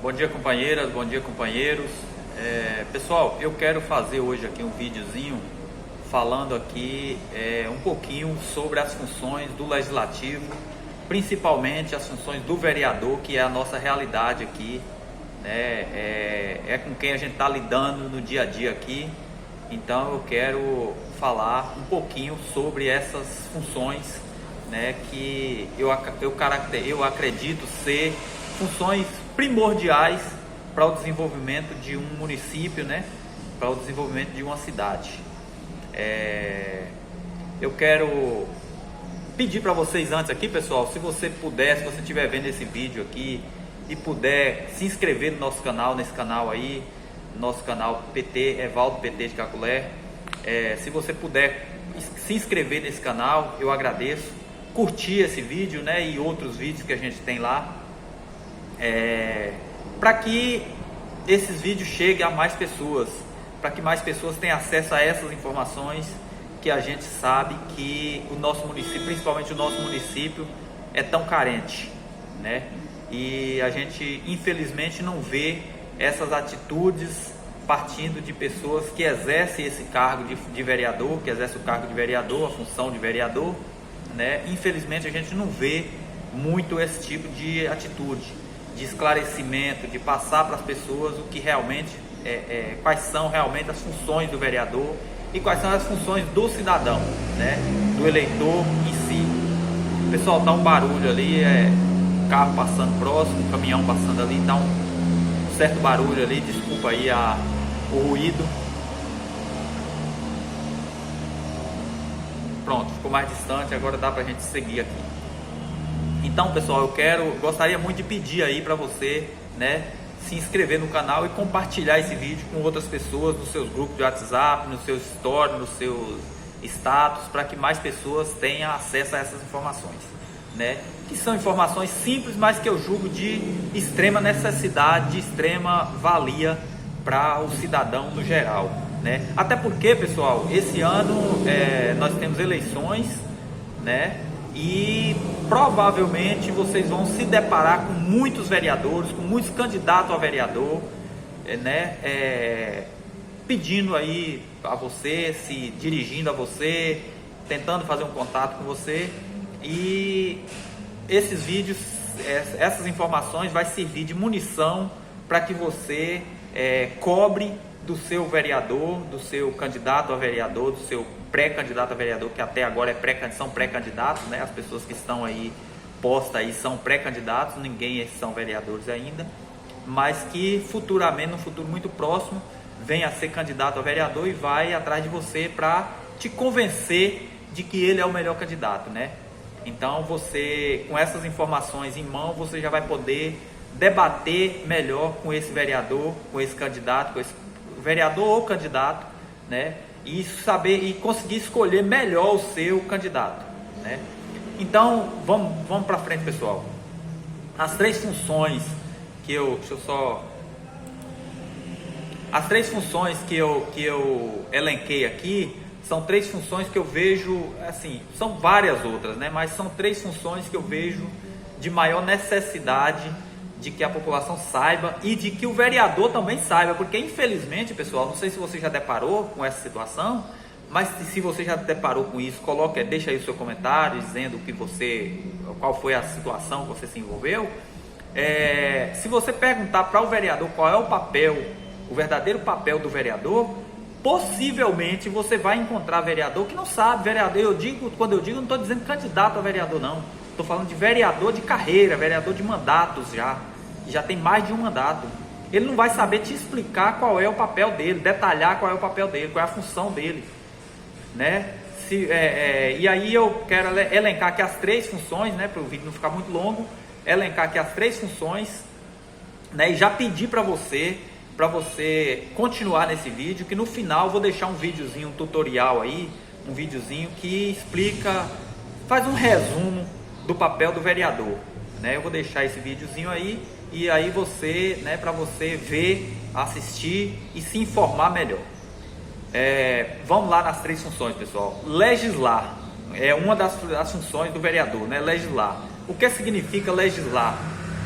Bom dia, companheiras, bom dia, companheiros. Pessoal, eu quero fazer hoje aqui um videozinho falando aqui um pouquinho sobre as funções do Legislativo, principalmente as funções do vereador, que é a nossa realidade aqui, né? É com quem a gente está lidando no dia a dia aqui. Então eu quero falar um pouquinho sobre essas funções, né, que eu acredito ser funções primordiais para o desenvolvimento de um município, né, para o desenvolvimento de uma cidade. Eu quero pedir para vocês antes aqui, pessoal, se você puder, se você estiver vendo esse vídeo aqui e puder se inscrever no nosso canal, nesse canal aí, nosso canal PT, Evaldo PT de Caculé. Se você puder se inscrever nesse canal, eu agradeço. Curtir esse vídeo, né, e outros vídeos que a gente tem lá, para que esses vídeos cheguem a mais pessoas, para que mais pessoas tenham acesso a essas informações que a gente sabe que o nosso município, principalmente o nosso município, é tão carente, né? E a gente infelizmente não vê essas atitudes partindo de pessoas que exercem esse cargo de vereador, que exercem o cargo de vereador, a função de vereador, né? Infelizmente a gente não vê muito esse tipo de atitude, de esclarecimento, de passar para as pessoas o que realmente quais são realmente as funções do vereador e quais são as funções do cidadão, né? Do eleitor em si. Pessoal, tá um barulho ali, carro passando próximo, caminhão passando ali, tá um certo barulho ali, desculpa aí o ruído. Pronto, ficou mais distante, agora dá pra gente seguir aqui. Então, pessoal, gostaria muito de pedir aí para você, né, se inscrever no canal e compartilhar esse vídeo com outras pessoas, nos seus grupos de WhatsApp, nos seus stories, nos seus status, para que mais pessoas tenham acesso a essas informações, né, que são informações simples, mas que eu julgo de extrema necessidade, de extrema valia para o cidadão no geral, né? Até porque, pessoal, esse ano nós temos eleições, né? E provavelmente vocês vão se deparar com muitos vereadores, com muitos candidatos a vereador, né? Pedindo aí a você, se dirigindo a você, tentando fazer um contato com você. E esses vídeos, essas informações vai servir de munição para que você cobre do seu vereador, do seu candidato a vereador, do seu pré-candidato a vereador, que até agora são pré-candidatos, né? As pessoas que estão aí postas aí são pré-candidatos, ninguém são vereadores ainda, mas que futuramente, no futuro muito próximo, venha a ser candidato a vereador e vai atrás de você para te convencer de que ele é o melhor candidato, né? Então você, com essas informações em mão, você já vai poder debater melhor com esse vereador, com esse candidato, com esse vereador ou candidato, né? E saber e conseguir escolher melhor o seu candidato, né? Então vamos para frente, pessoal. As três funções que as três funções que eu elenquei aqui são três funções que eu vejo, assim, são várias outras, né? Mas são três funções que eu vejo de maior necessidade de que a população saiba e de que o vereador também saiba, porque infelizmente, pessoal, não sei se você já deparou com essa situação, mas se você já deparou com isso, deixa aí o seu comentário dizendo qual foi a situação que você se envolveu. Se você perguntar para o vereador qual é o verdadeiro papel do vereador, possivelmente você vai encontrar vereador que não sabe. Vereador, quando eu digo, não estou dizendo candidato a vereador, não. Estou falando de vereador de carreira, vereador de mandatos já tem mais de um mandato. Ele não vai saber te explicar qual é o papel dele, detalhar qual é o papel dele, qual é a função dele, né? E aí eu quero elencar aqui as três funções, né, para o vídeo não ficar muito longo, elencar aqui as três funções, né, e já pedir para você continuar nesse vídeo, que no final eu vou deixar um videozinho, um tutorial aí, um videozinho que faz um resumo do papel do vereador, né? Eu vou deixar esse videozinho aí e aí você, né, para você ver, assistir e se informar melhor. Vamos lá nas três funções, pessoal. Legislar é uma das funções do vereador, né? Legislar. O que significa legislar?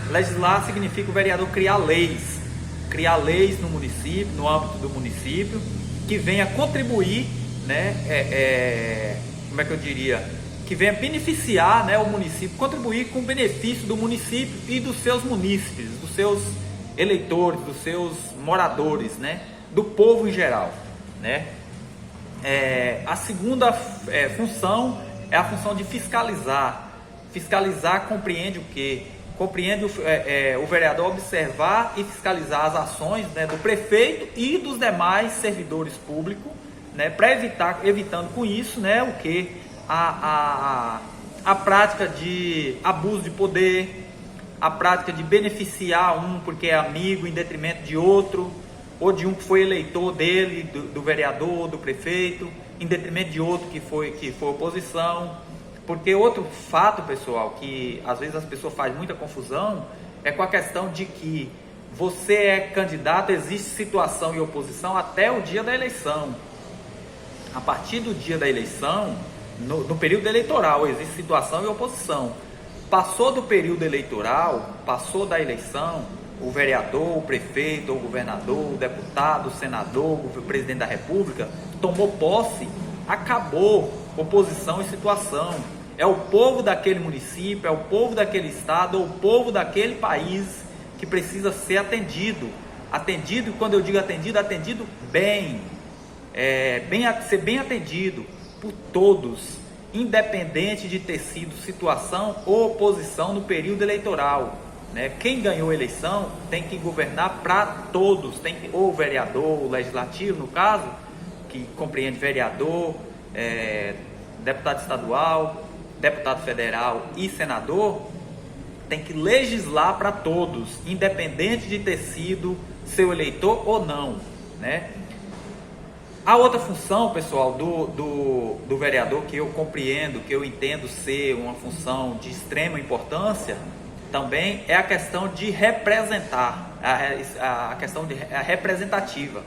Legislar significa o vereador criar leis no município, no âmbito do município, que venha contribuir, né, como é que eu diria, que venha beneficiar, né, o município, contribuir com o benefício do município e dos seus munícipes, dos seus eleitores, dos seus moradores, né, do povo em geral, né. A segunda função é a função de fiscalizar. Fiscalizar compreende o quê? Compreende o vereador observar e fiscalizar as ações, né, do prefeito e dos demais servidores públicos, né, para evitando com isso, né, o que? A prática de abuso de poder, a prática de beneficiar um porque é amigo em detrimento de outro, ou de um que foi eleitor dele, do vereador, do prefeito, em detrimento de outro que foi oposição. Porque outro fato, pessoal, que às vezes as pessoas fazem muita confusão, é com a questão de que você é candidato, existe situação e oposição até o dia da eleição. A partir do dia da eleição, no período eleitoral, existe situação e oposição. Passou do período eleitoral, passou da eleição, o vereador, o prefeito, o governador, o deputado, o senador, o presidente da república, tomou posse, acabou oposição e situação. É o povo daquele município, é o povo daquele estado, ou o povo daquele país que precisa ser atendido. Atendido, quando eu digo atendido, atendido bem. Ser bem atendido por todos, independente de ter sido situação ou oposição no período eleitoral. Né? Quem ganhou a eleição tem que governar para todos, ou o vereador, o legislativo, no caso, que compreende vereador, deputado estadual, deputado federal e senador, tem que legislar para todos, independente de ter sido seu eleitor ou não, né? A outra função, pessoal, do vereador, que eu compreendo, que eu entendo ser uma função de extrema importância, também é a questão de representar, a questão representativa,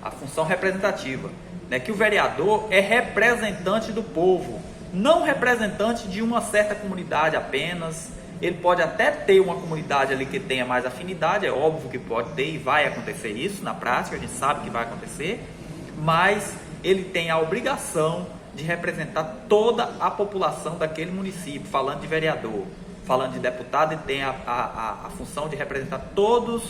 a função representativa, né? Que o vereador é representante do povo, não representante de uma certa comunidade apenas. Ele pode até ter uma comunidade ali que tenha mais afinidade, é óbvio que pode ter e vai acontecer isso na prática, a gente sabe que vai acontecer, mas ele tem a obrigação de representar toda a população daquele município. Falando de vereador, falando de deputado, ele tem a função de representar todos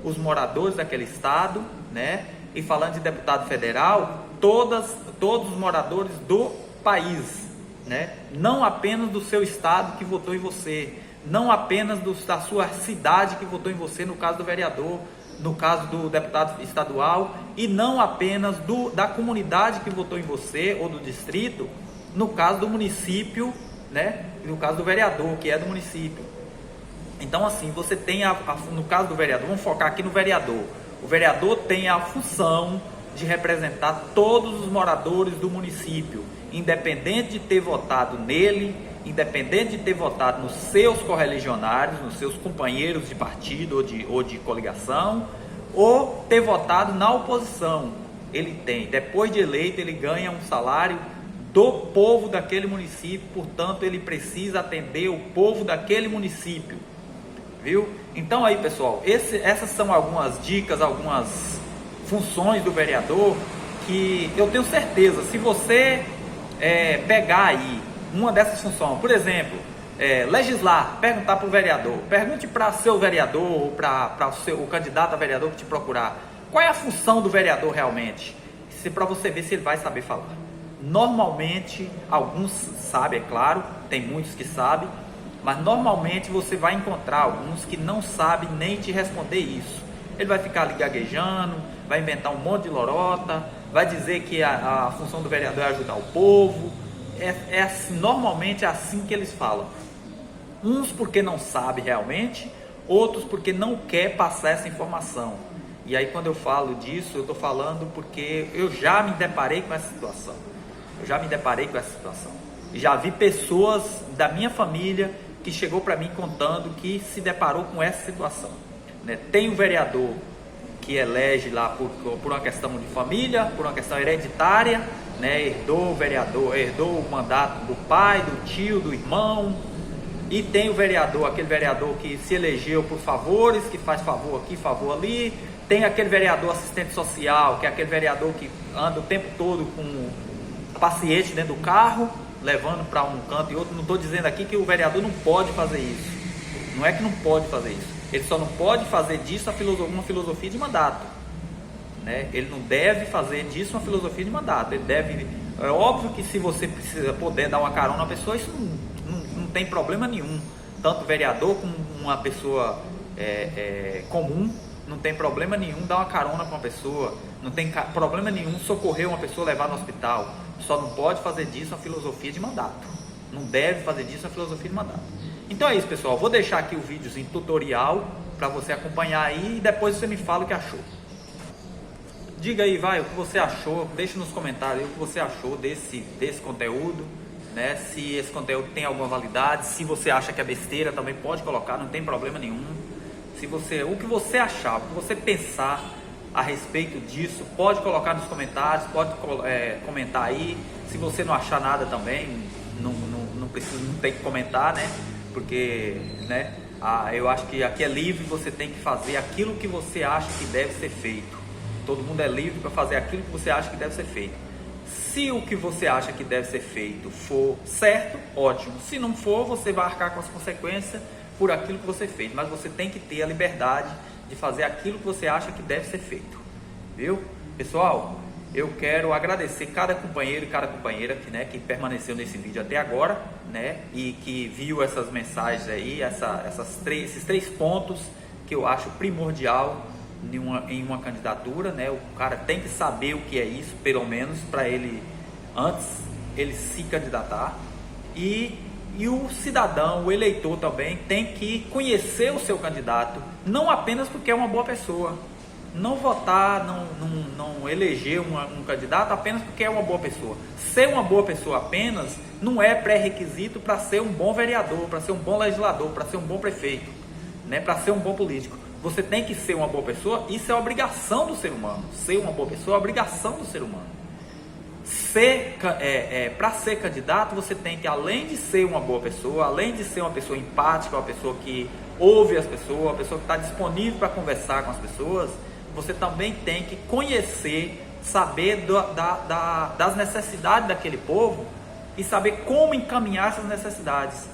os moradores daquele estado, né? E falando de deputado federal, todos os moradores do país, né? Não apenas do seu estado que votou em você, não apenas da sua cidade que votou em você, no caso do vereador, no caso do deputado estadual, e não apenas da comunidade que votou em você ou do distrito, no caso do município, né? No caso do vereador, que é do município. Então, assim, você tem no caso do vereador, vamos focar aqui no vereador. O vereador tem a função de representar todos os moradores do município, independente de ter votado nele, independente de ter votado nos seus correligionários, nos seus companheiros de partido ou de coligação, ou ter votado na oposição. Ele tem, depois de eleito, ele ganha um salário do povo daquele município, portanto ele precisa atender o povo daquele município, viu? Então aí, pessoal, essas são algumas dicas, algumas funções do vereador que eu tenho certeza, se você pegar aí uma dessas funções, por exemplo, legislar, perguntar para o vereador, pergunte para seu vereador ou para o candidato a vereador que te procurar, qual é a função do vereador realmente, para você ver se ele vai saber falar. Normalmente, alguns sabem, é claro, tem muitos que sabem, mas normalmente você vai encontrar alguns que não sabem nem te responder isso. Ele vai ficar ali gaguejando, vai inventar um monte de lorota, vai dizer que a função do vereador é ajudar o povo. Assim, normalmente é assim que eles falam. Uns porque não sabem realmente, outros porque não quer passar essa informação. E aí quando eu falo disso, eu estou falando porque eu já me deparei com essa situação. E já vi pessoas da minha família que chegou para mim contando que se deparou com essa situação, né? Tem o vereador que elege lá por uma questão de família, por uma questão hereditária, né? Herdou o mandato do pai, do tio, do irmão, E tem o vereador, aquele vereador que se elegeu por favores, que faz favor aqui, favor ali. Tem aquele vereador assistente social, que é aquele vereador que anda o tempo todo com o paciente dentro do carro, levando para um canto e outro. Não estou dizendo aqui que o vereador não pode fazer isso. Não é que não pode fazer isso. Ele só não pode fazer disso uma filosofia de mandato. Né? Ele não deve fazer disso uma filosofia de mandato. Ele deve... É óbvio que se você precisa poder dar uma carona a uma pessoa, isso não tem problema nenhum. Tanto o vereador como uma pessoa comum, não tem problema nenhum dar uma carona para uma pessoa. Não tem problema nenhum socorrer uma pessoa, levar no hospital. Só não pode fazer disso uma filosofia de mandato. Não deve fazer disso uma filosofia de mandato. Então é isso, pessoal. Vou deixar aqui o videozinho tutorial para você acompanhar aí e depois você me fala o que achou. Diga aí, vai, o que você achou. Deixa nos comentários aí o que você achou desse conteúdo, né? Se esse conteúdo tem alguma validade. Se você acha que é besteira, também pode colocar, não tem problema nenhum. O que você achar, o que você pensar a respeito disso, pode colocar nos comentários, pode comentar aí. Se você não achar nada também, não tem que comentar, né? Porque, né, eu acho que aqui é livre, você tem que fazer aquilo que você acha que deve ser feito. Todo mundo é livre para fazer aquilo que você acha que deve ser feito. Se o que você acha que deve ser feito for certo, ótimo. Se não for, você vai arcar com as consequências por aquilo que você fez. Mas você tem que ter a liberdade de fazer aquilo que você acha que deve ser feito. Viu? Pessoal, eu quero agradecer cada companheiro e cada companheira que permaneceu nesse vídeo até agora, né? E que viu essas mensagens aí, esses três pontos que eu acho primordial em uma candidatura, né? O cara tem que saber o que é isso, pelo menos, para ele, antes ele se candidatar. E o cidadão, o eleitor também tem que conhecer o seu candidato, não apenas porque é uma boa pessoa. Não votar, não eleger um candidato apenas porque é uma boa pessoa. Ser uma boa pessoa apenas não é pré-requisito para ser um bom vereador, para ser um bom legislador, para ser um bom prefeito, né? Para ser um bom político. Você tem que ser uma boa pessoa, isso é obrigação do ser humano. Ser uma boa pessoa é obrigação do ser humano. Para ser candidato, você tem que, além de ser uma boa pessoa, além de ser uma pessoa empática, uma pessoa que ouve as pessoas, uma pessoa que está disponível para conversar com as pessoas, você também tem que conhecer, saber das necessidades daquele povo e saber como encaminhar essas necessidades.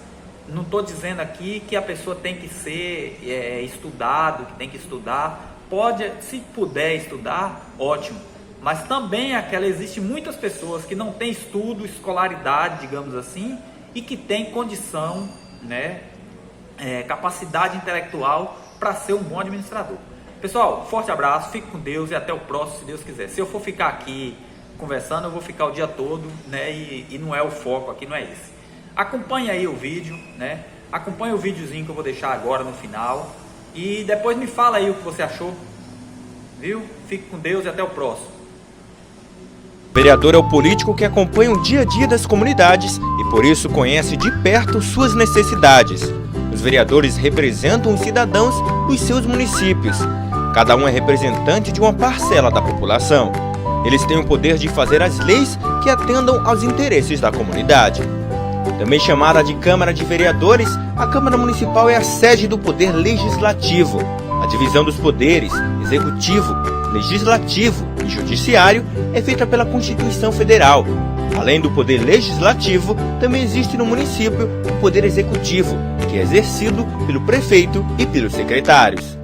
Não estou dizendo aqui que a pessoa tem que ser estudado, que tem que estudar. Pode, se puder estudar, ótimo. Mas também existem muitas pessoas que não têm estudo, escolaridade, digamos assim, e que têm condição, né, capacidade intelectual para ser um bom administrador. Pessoal, forte abraço, fique com Deus e até o próximo, se Deus quiser. Se eu for ficar aqui conversando, eu vou ficar o dia todo, né, e não é o foco aqui, não é esse. Acompanhe aí o vídeo, né? Acompanhe o videozinho que eu vou deixar agora no final. E depois me fala aí o que você achou. Viu? Fique com Deus e até o próximo. O vereador é o político que acompanha o dia a dia das comunidades e por isso conhece de perto suas necessidades. Os vereadores representam os cidadãos dos seus municípios. Cada um é representante de uma parcela da população. Eles têm o poder de fazer as leis que atendam aos interesses da comunidade. Também chamada de Câmara de Vereadores, a Câmara Municipal é a sede do Poder Legislativo. A divisão dos poderes, Executivo, Legislativo e Judiciário, é feita pela Constituição Federal. Além do Poder Legislativo, também existe no município o Poder Executivo, que é exercido pelo prefeito e pelos secretários.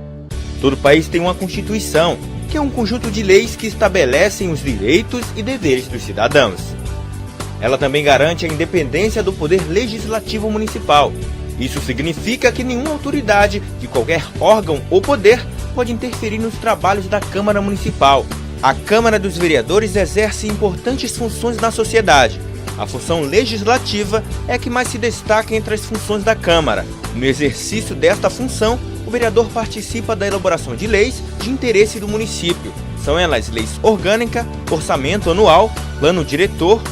Todo país tem uma Constituição, que é um conjunto de leis que estabelecem os direitos e deveres dos cidadãos. Ela também garante a independência do Poder Legislativo Municipal. Isso significa que nenhuma autoridade de qualquer órgão ou poder pode interferir nos trabalhos da Câmara Municipal. A Câmara dos Vereadores exerce importantes funções na sociedade. A função legislativa é a que mais se destaca entre as funções da Câmara. No exercício desta função, o vereador participa da elaboração de leis de interesse do município. São elas leis orgânica, orçamento anual, plano diretor,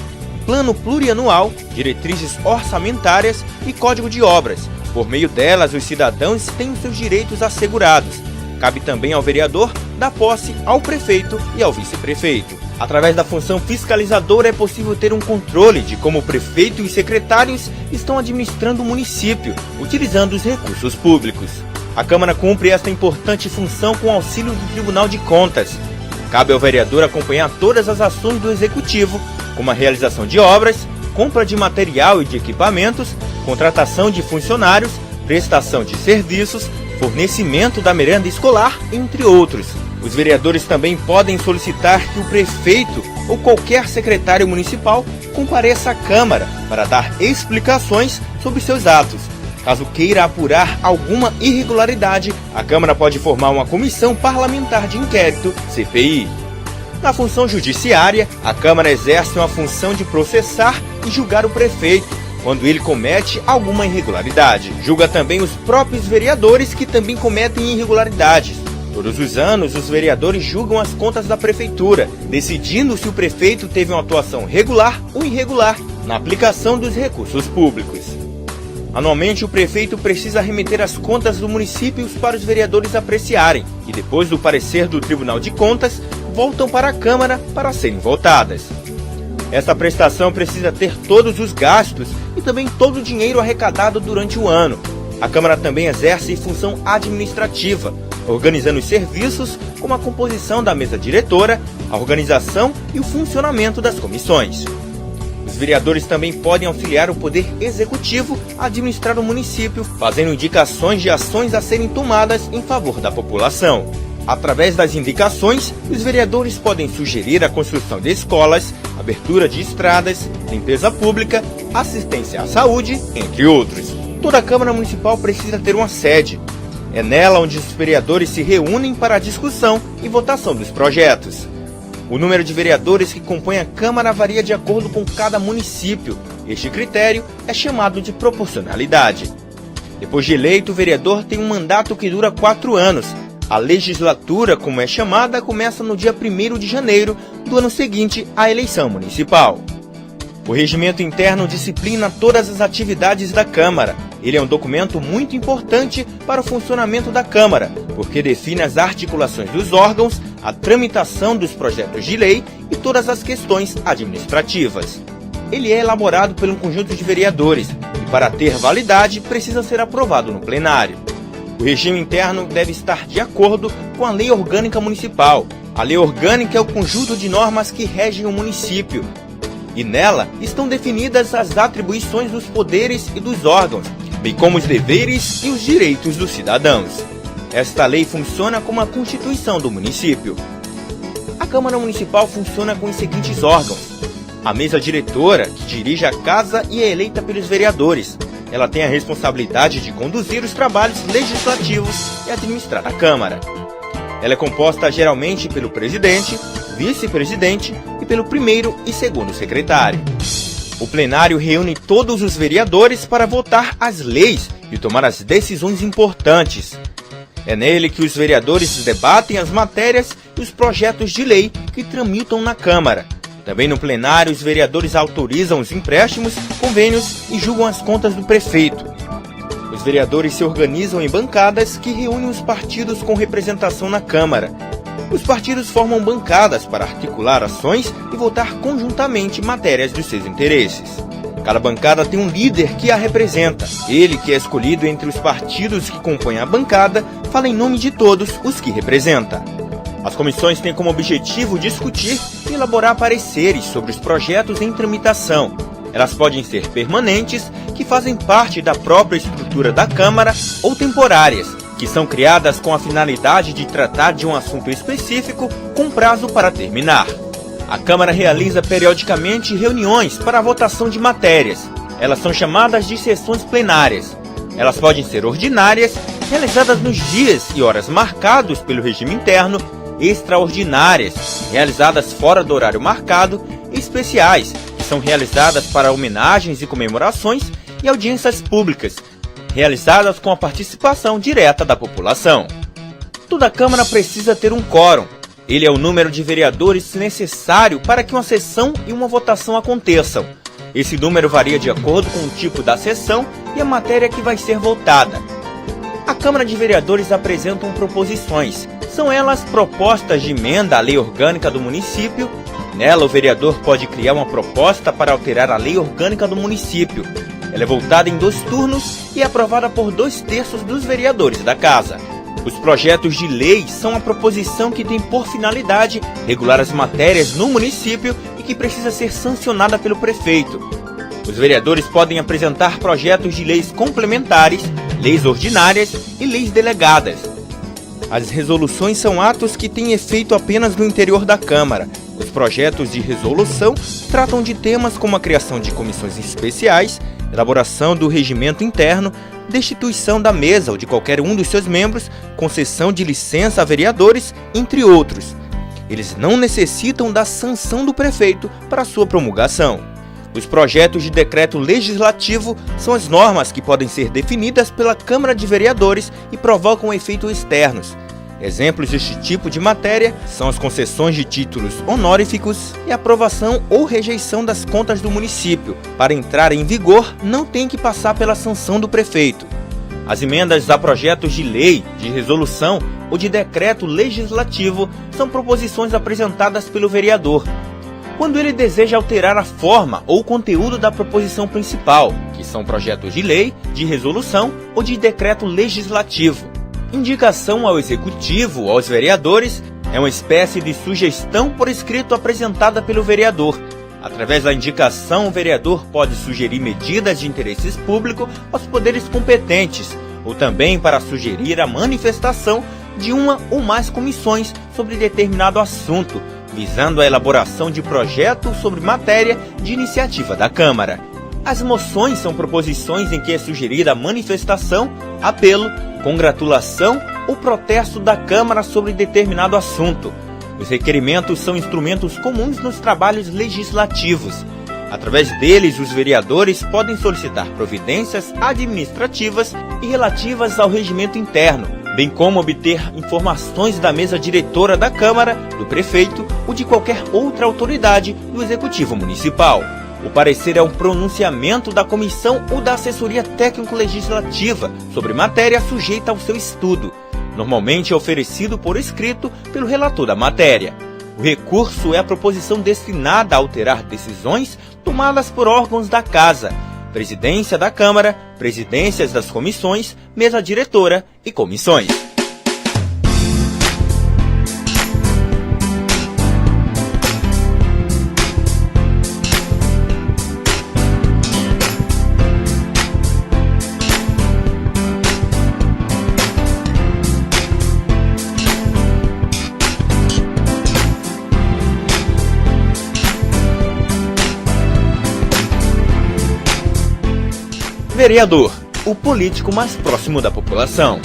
plano plurianual, diretrizes orçamentárias e código de obras. Por meio delas, os cidadãos têm os seus direitos assegurados. Cabe também ao vereador dar posse ao prefeito e ao vice-prefeito. Através da função fiscalizadora é possível ter um controle de como o prefeito e os secretários estão administrando o município, utilizando os recursos públicos. A Câmara cumpre esta importante função com auxílio do Tribunal de Contas. Cabe ao vereador acompanhar todas as ações do Executivo, como a realização de obras, compra de material e de equipamentos, contratação de funcionários, prestação de serviços, fornecimento da merenda escolar, entre outros. Os vereadores também podem solicitar que o prefeito ou qualquer secretário municipal compareça à Câmara para dar explicações sobre seus atos. Caso queira apurar alguma irregularidade, a Câmara pode formar uma comissão parlamentar de inquérito, CPI. Na função judiciária, a Câmara exerce uma função de processar e julgar o prefeito, quando ele comete alguma irregularidade. Julga também os próprios vereadores que também cometem irregularidades. Todos os anos, os vereadores julgam as contas da prefeitura, decidindo se o prefeito teve uma atuação regular ou irregular na aplicação dos recursos públicos. Anualmente, o prefeito precisa remeter as contas do município para os vereadores apreciarem, e depois do parecer do Tribunal de Contas, voltam para a Câmara para serem votadas. Esta prestação precisa ter todos os gastos e também todo o dinheiro arrecadado durante o ano. A Câmara também exerce função administrativa, organizando os serviços como a composição da mesa diretora, a organização e o funcionamento das comissões. Os vereadores também podem auxiliar o Poder Executivo a administrar o município, fazendo indicações de ações a serem tomadas em favor da população. Através das indicações, os vereadores podem sugerir a construção de escolas, abertura de estradas, limpeza pública, assistência à saúde, entre outros. Toda a Câmara Municipal precisa ter uma sede. É nela onde os vereadores se reúnem para a discussão e votação dos projetos. O número de vereadores que compõem a Câmara varia de acordo com cada município. Este critério é chamado de proporcionalidade. Depois de eleito, o vereador tem um mandato que dura 4 anos. A legislatura, como é chamada, começa no dia 1º de janeiro do ano seguinte à eleição municipal. O regimento interno disciplina todas as atividades da Câmara. Ele é um documento muito importante para o funcionamento da Câmara, porque define as articulações dos órgãos, a tramitação dos projetos de lei e todas as questões administrativas. Ele é elaborado por um conjunto de vereadores e, para ter validade, precisa ser aprovado no plenário. O regime interno deve estar de acordo com a Lei Orgânica Municipal. A Lei Orgânica é o conjunto de normas que regem o município, e nela estão definidas as atribuições dos poderes e dos órgãos, bem como os deveres e os direitos dos cidadãos. Esta lei funciona como a Constituição do município. A Câmara Municipal funciona com os seguintes órgãos: a mesa diretora, que dirige a casa e é eleita pelos vereadores. Ela tem a responsabilidade de conduzir os trabalhos legislativos e administrar a Câmara. Ela é composta geralmente pelo presidente, vice-presidente e pelo primeiro e segundo secretário. O plenário reúne todos os vereadores para votar as leis e tomar as decisões importantes. É nele que os vereadores debatem as matérias e os projetos de lei que tramitam na Câmara. Também no plenário, os vereadores autorizam os empréstimos, convênios e julgam as contas do prefeito. Os vereadores se organizam em bancadas que reúnem os partidos com representação na Câmara. Os partidos formam bancadas para articular ações e votar conjuntamente matérias dos seus interesses. Cada bancada tem um líder que a representa. Ele, que é escolhido entre os partidos que compõem a bancada, fala em nome de todos os que representa. As comissões têm como objetivo discutir e elaborar pareceres sobre os projetos em tramitação. Elas podem ser permanentes, que fazem parte da própria estrutura da Câmara, ou temporárias, que são criadas com a finalidade de tratar de um assunto específico com prazo para terminar. A Câmara realiza periodicamente reuniões para a votação de matérias. Elas são chamadas de sessões plenárias. Elas podem ser ordinárias, realizadas nos dias e horas marcados pelo regime interno, extraordinárias, realizadas fora do horário marcado, e especiais, que são realizadas para homenagens e comemorações, e audiências públicas, realizadas com a participação direta da população. Toda Câmara precisa ter um quórum. Ele é o número de vereadores necessário para que uma sessão e uma votação aconteçam. Esse número varia de acordo com o tipo da sessão e a matéria que vai ser votada. A Câmara de Vereadores apresentam proposições. São elas propostas de emenda à Lei Orgânica do município. Nela, o vereador pode criar uma proposta para alterar a lei orgânica do município. Ela é votada em 2 turnos e é aprovada por 2/3 dos vereadores da casa. Os projetos de lei são a proposição que tem por finalidade regular as matérias no município e que precisa ser sancionada pelo prefeito. Os vereadores podem apresentar projetos de leis complementares, leis ordinárias e leis delegadas. As resoluções são atos que têm efeito apenas no interior da Câmara. Os projetos de resolução tratam de temas como a criação de comissões especiais, elaboração do regimento interno, destituição da mesa ou de qualquer um dos seus membros, concessão de licença a vereadores, entre outros. Eles não necessitam da sanção do prefeito para sua promulgação. Os projetos de decreto legislativo são as normas que podem ser definidas pela Câmara de Vereadores e provocam efeitos externos. Exemplos deste tipo de matéria são as concessões de títulos honoríficos e a aprovação ou rejeição das contas do município. Para entrar em vigor, não tem que passar pela sanção do prefeito. As emendas a projetos de lei, de resolução ou de decreto legislativo são proposições apresentadas pelo vereador, quando ele deseja alterar a forma ou conteúdo da proposição principal, que são projetos de lei, de resolução ou de decreto legislativo. Indicação ao executivo ou aos vereadores é uma espécie de sugestão por escrito apresentada pelo vereador. Através da indicação, o vereador pode sugerir medidas de interesse público aos poderes competentes, ou também para sugerir a manifestação de uma ou mais comissões sobre determinado assunto, visando a elaboração de projeto sobre matéria de iniciativa da Câmara. As moções são proposições em que é sugerida a manifestação, apelo, congratulação ou protesto da Câmara sobre determinado assunto. Os requerimentos são instrumentos comuns nos trabalhos legislativos. Através deles, os vereadores podem solicitar providências administrativas e relativas ao regimento interno, bem como obter informações da mesa diretora da Câmara, do prefeito ou de qualquer outra autoridade do Executivo Municipal. O parecer é um pronunciamento da comissão ou da assessoria técnico-legislativa sobre matéria sujeita ao seu estudo. Normalmente é oferecido por escrito pelo relator da matéria. O recurso é a proposição destinada a alterar decisões tomadas por órgãos da Casa, Presidência da Câmara, presidências das comissões, mesa diretora e comissões. Vereador, o político mais próximo da população.